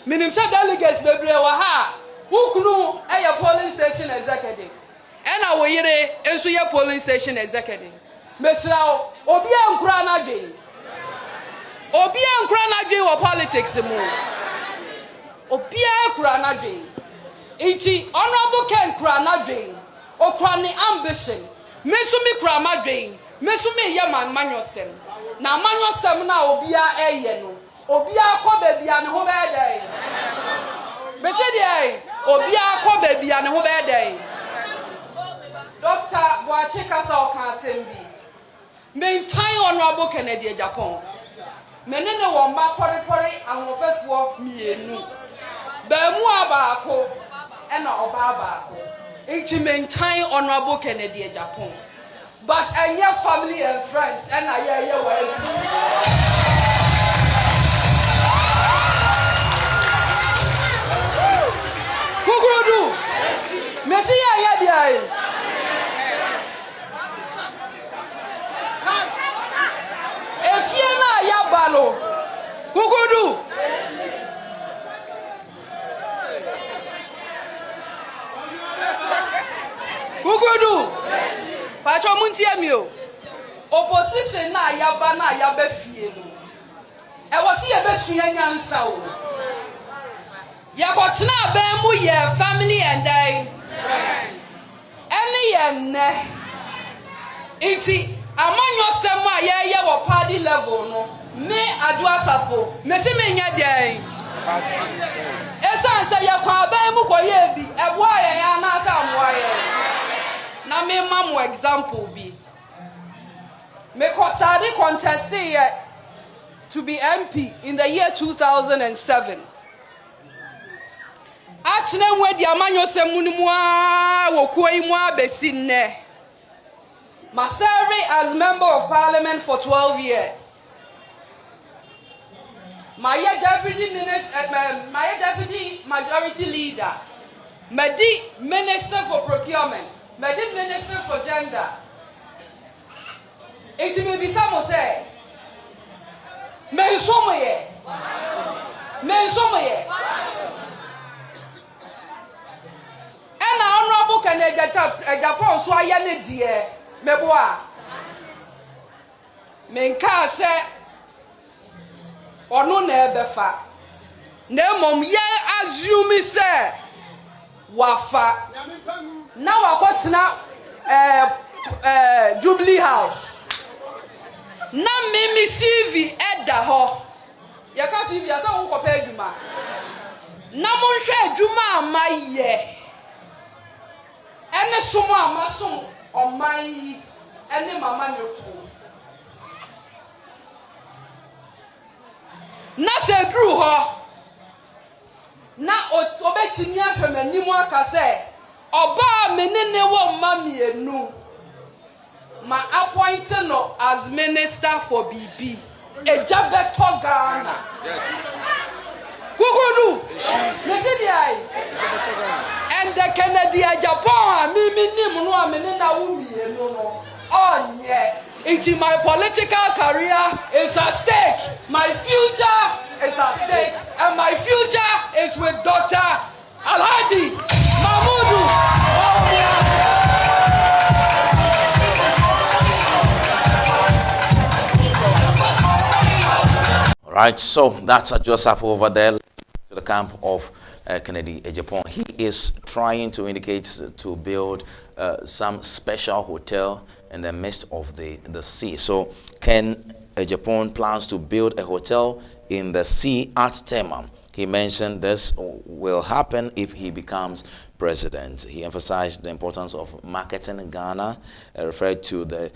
Minister delegates baby waha. Who kunu a polling station executive. And I will hear your polling station executive. Mesrao Obia Nkrana Jay. Obia Nkrana Jay or politics the move. Obia Krana Jay. Iti honorable Ken Krana Jay. O Krani ambition. Mesumi Krama Jay. Mesumi Yaman Manusem. Na Manusem na Obia Ayeno. Obia ko baby and who day. Mesedi Obia ko baby and who day. Dr. Boachika so kan sembi. Maintain honorable Kennedy Agyapong. Menene womba pori ahofefuo mienu. Bemu abako ena oba abako. Iti maintain honorable Kennedy Agyapong. But your family and friends and I who go do? Messi ya Efiena ya balo. Who go do? Who go do? Patro Muntiamio. Opposition na yaba na yabe fie no. E wasi ye be suya nyansa o. Ya kotina be mu ye family and I. Any ye ne. Iti amanyo semu a ye wo party level no. Me Adwoa Safo. Me ti me nya dey. Esa nse ye kwa be mu koye bi. E bo ye ya na asa amwa ye. Na me mamu example bi. Me study contested to be MP in the year 2007. atene we di amanyo semunu a wokuo yi mu abesi nne. My serving as member of parliament for 12 years. My deputy majority leader. My minister for procurement. My minister for gender. It will be some say. Men somewhere. And honorable can Japan so I am dear. Meboa. Menka se onu na ebefa. Na mom ye assume se wafa. Na wakotena Jubilee House. Na mimi CV eda ho. Ye ka CV asa wo kopa adwuma. Na mo hwe adwuma amaye. Ene somo amasom Omayi ene mama neku na se dru ho na obetimi ahwemanimu aka se oba menene wo mamienu ma appoint no as minister for BB ejabeto Ghana. Yes. Kukunu. Mesidiai. And the Canada Japan mimi no amenena wumi no. Oh yeah. It's my political career is at stake. My future is at stake. And my future is with Dr. Alhaji Mahmoud. Right, so that's Joseph over there to the camp of Kennedy Ejapon. He is trying to indicate to build some special hotel in the midst of the sea. So Ken Ejapon plans to build a hotel in the sea at Tema. He mentioned this will happen if he becomes president. He emphasized the importance of marketing Ghana, referred to the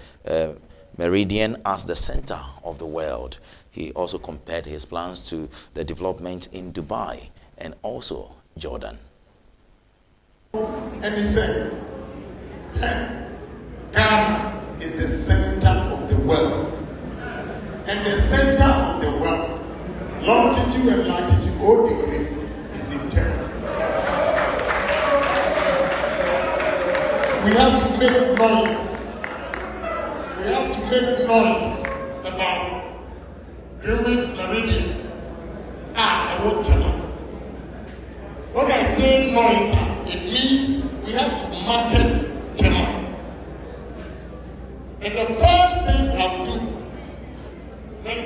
Meridian as the center of the world. He also compared his plans to the development in Dubai and also Jordan. And he said, Ghana is the center of the world. And the center of the world, longitude and latitude, all degrees, is in Ghana. We have to make noise. We have to make noise about Greenwich Meridian. I won't tell them. When I say noise, it means we have to market Tema. And the first thing I'll do, and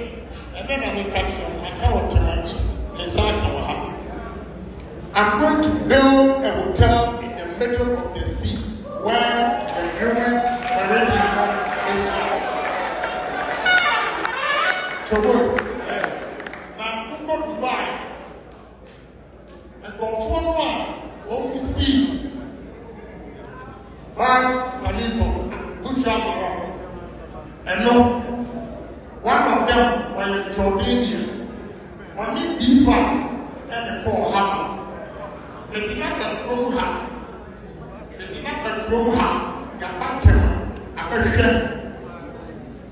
then I will catch you, I can't Tema is Lesaka. I'm going to build a hotel in the middle of the sea where the Greenwich Meridian is. So good. Now, who go to buy? And go for one, we see. But Palito, which are around. And no, one of them was Jordanian. Only B5 and the 4 happened. They did not have Kromuha. They did not have Kromuha. Yapatem, Abeshem.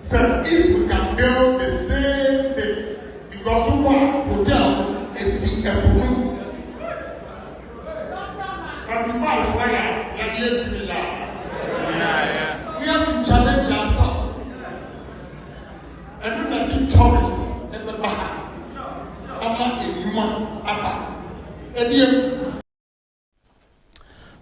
So if we can build the same thing, because we want hotel is see a woman. But the bad fire, we have to challenge ourselves. And we're not be tourists at the back. I'm not a human abba.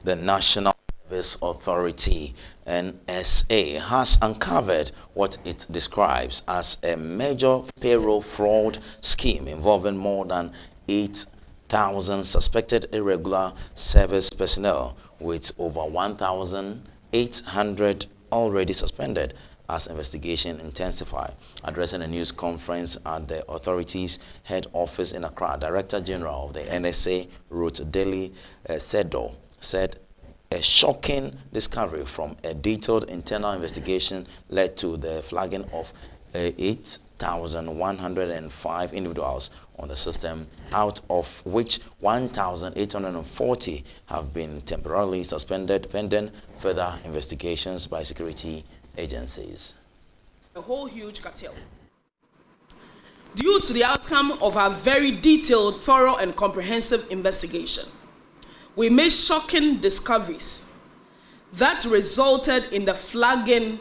The National Service Authority, NSA, has uncovered what it describes as a major payroll fraud scheme involving more than 8,000 suspected irregular service personnel, with over 1,800 already suspended as investigation intensify. Addressing a news conference at the authority's head office in Accra, Director General of the NSA, Ruth Daly Sedo, said a shocking discovery from a detailed internal investigation led to the flagging of 8,105 individuals on the system, out of which 1,840 have been temporarily suspended pending further investigations by security agencies. A whole huge cartel. Due to the outcome of our very detailed, thorough, and comprehensive investigation, we made shocking discoveries that resulted in the flagging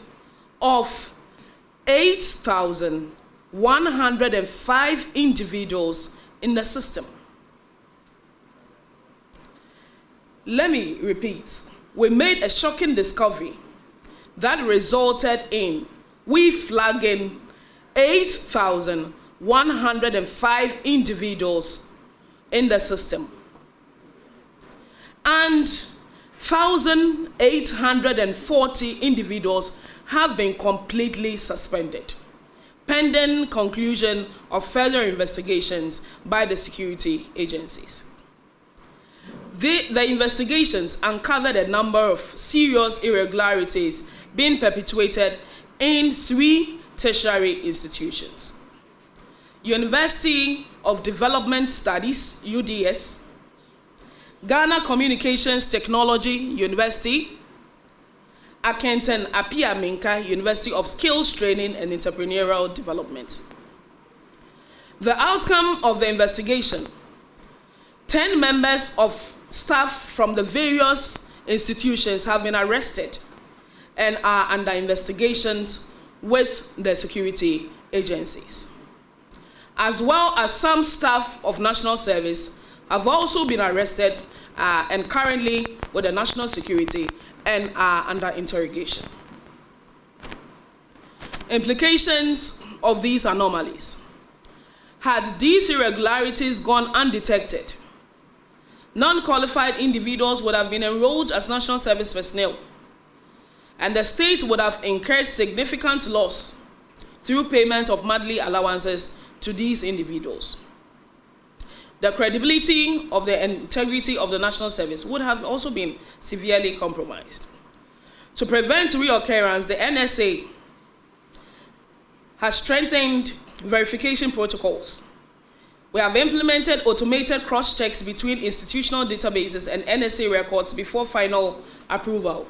of 8,105 individuals in the system. Let me repeat. We made a shocking discovery that resulted in we flagging 8,105 individuals in the system, and 1,840 individuals have been completely suspended, pending conclusion of further investigations by the security agencies. The investigations uncovered a number of serious irregularities being perpetuated in 3 tertiary institutions: University of Development Studies, UDS, Ghana Communications Technology University, Akenton Apia Minka University of Skills Training and Entrepreneurial Development. The outcome of the investigation: 10 members of staff from the various institutions have been arrested and are under investigations with the security agencies, as well as some staff of National Service have also been arrested and currently with the National Security and are under interrogation. Implications of these anomalies: had these irregularities gone undetected, non-qualified individuals would have been enrolled as National Service personnel, and the state would have incurred significant loss through payment of monthly allowances to these individuals. The credibility of the integrity of the National Service would have also been severely compromised. To prevent reoccurrence, the NSA has strengthened verification protocols. We have implemented automated cross-checks between institutional databases and NSA records before final approval.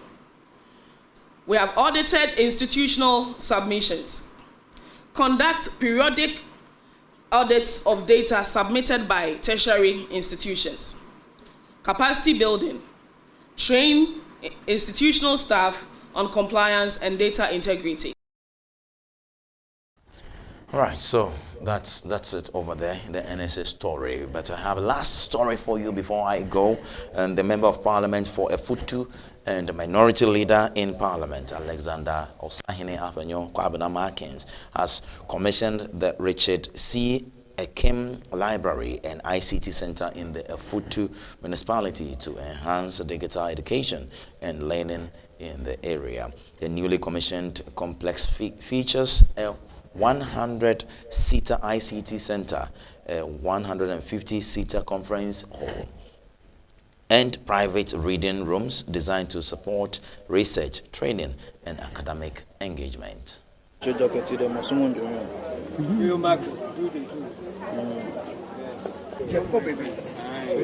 We have audited institutional submissions, conduct periodic audits of data submitted by tertiary institutions, capacity building, train institutional staff on compliance and data integrity. All right, so that's it over there, the NSA story. But I have a last story for you before I go. And the Member of Parliament for Efutu and the Minority Leader in Parliament, Alexander Osahene Apenyo Kwabena Markins, has commissioned the Richard C. Ekim Library and ICT Center in the Efutu municipality to enhance digital education and learning in the area. The newly commissioned complex features a 100-seater ICT center, a 150-seater conference hall, and private reading rooms designed to support research, training, and academic engagement. We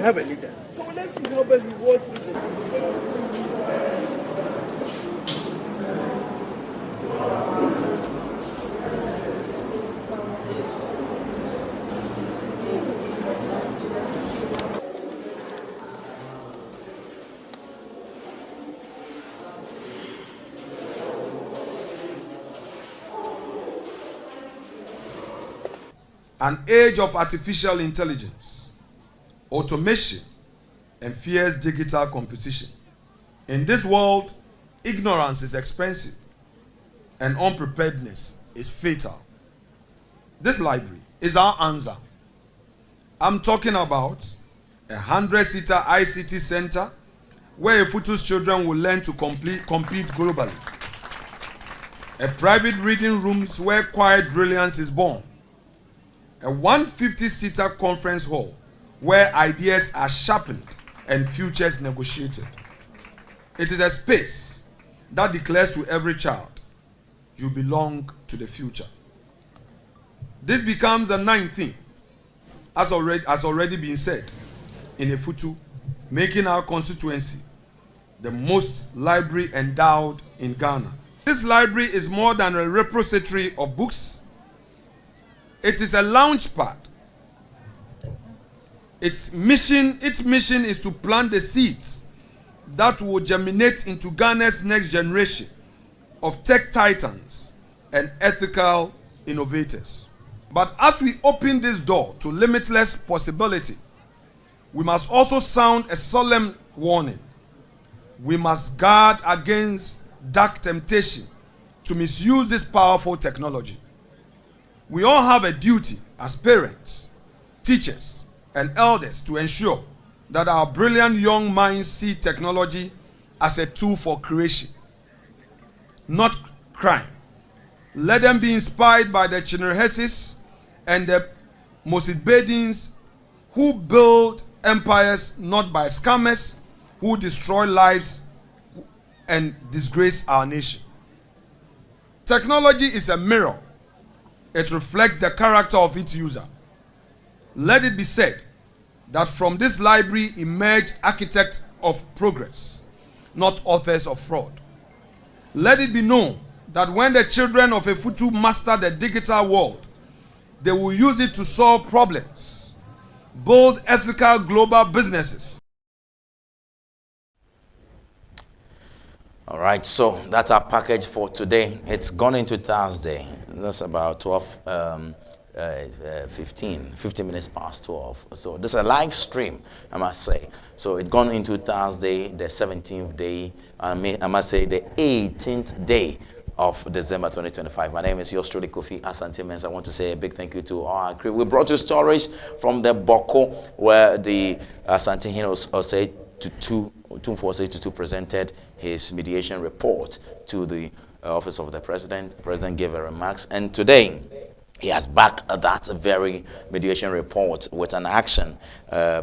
have a leader. So let's see how well you work through this. An age of artificial intelligence, automation, and fierce digital competition. In this world, ignorance is expensive and unpreparedness is fatal. This library is our answer. I'm talking about a 100-seater ICT center where Efutu's children will learn to compete globally. A private reading rooms where quiet brilliance is born. A 150-seater conference hall where ideas are sharpened and futures negotiated. It is a space that declares to every child, you belong to the future. This becomes the ninth thing, as already been said, in Efutu, making our constituency the most library endowed in Ghana. This library is more than a repository of books. It is a launch pad. Its mission is to plant the seeds that will germinate into Ghana's next generation of tech titans and ethical innovators. But as we open this door to limitless possibility, we must also sound a solemn warning. We must guard against dark temptation to misuse this powerful technology. We all have a duty as parents, teachers, and elders to ensure that our brilliant young minds see technology as a tool for creation, not crime. Let them be inspired by the Chinrehesis and the Mosibedins who build empires, not by scammers who destroy lives and disgrace our nation. Technology is a mirror. It reflects the character of its user. Let it be said that from this library emerged architects of progress, not authors of fraud. Let it be known that when the children of Efutu master the digital world, they will use it to solve problems, build ethical global businesses. All right, so that's our package for today. It's gone into Thursday. That's about 15 minutes past 12. So this is a live stream, I must say. So it's gone into Thursday, the 17th day, I must say the 18th day of December 2025. My name is yours truly, Kofi Asante Mensah. I want to say a big thank you to our crew. We brought you stories from the Boko, where the Asante Osei Tutu presented his mediation report to the office of the president. The president gave a remarks, and today he has backed that very mediation report with an action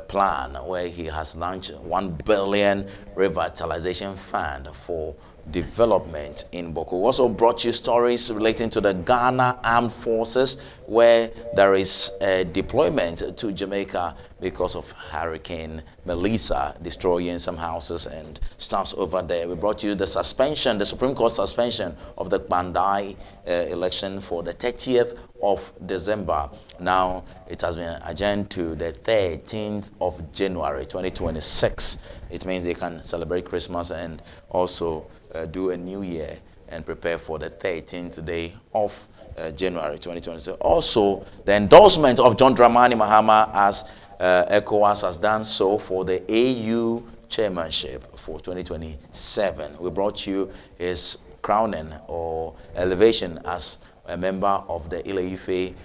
plan where he has launched 1 billion revitalization fund for development in Boko. We also brought you stories relating to the Ghana Armed Forces, where there is a deployment to Jamaica because of Hurricane Melissa destroying some houses and stuffs over there. We brought you the suspension, the Supreme Court suspension of the Bandai election for the 30th of December. Now it has been adjourned to the 13th of January 2026. It means they can celebrate Christmas and also do a new year and prepare for the 13th day of January 2026. Also, the endorsement of John Dramani Mahama as ECOWAS has done so for the AU chairmanship for 2027. We brought you his crowning or elevation as a member of the Ile-Ife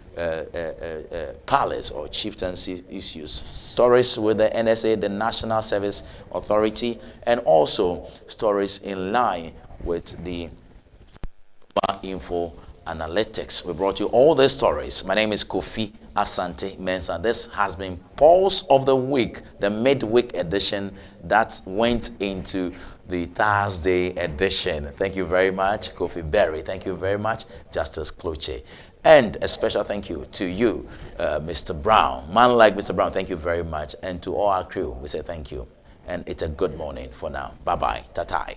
palace or chieftaincy issues. Stories with the NSA, the National Service Authority, and also stories in line with the Global InfoAnalytics. We brought you all the stories. My name is Kofi Asante Mensah. This has been Pulse of the Week, the midweek edition that went into the Thursday edition. Thank you very much, Kofi Berry. Thank you very much, Justice Cloche. And a special thank you to you, Mr. Brown. Man like Mr. Brown, thank you very much. And to all our crew, we say thank you. And it's a good morning for now. Bye-bye. Ta-tai.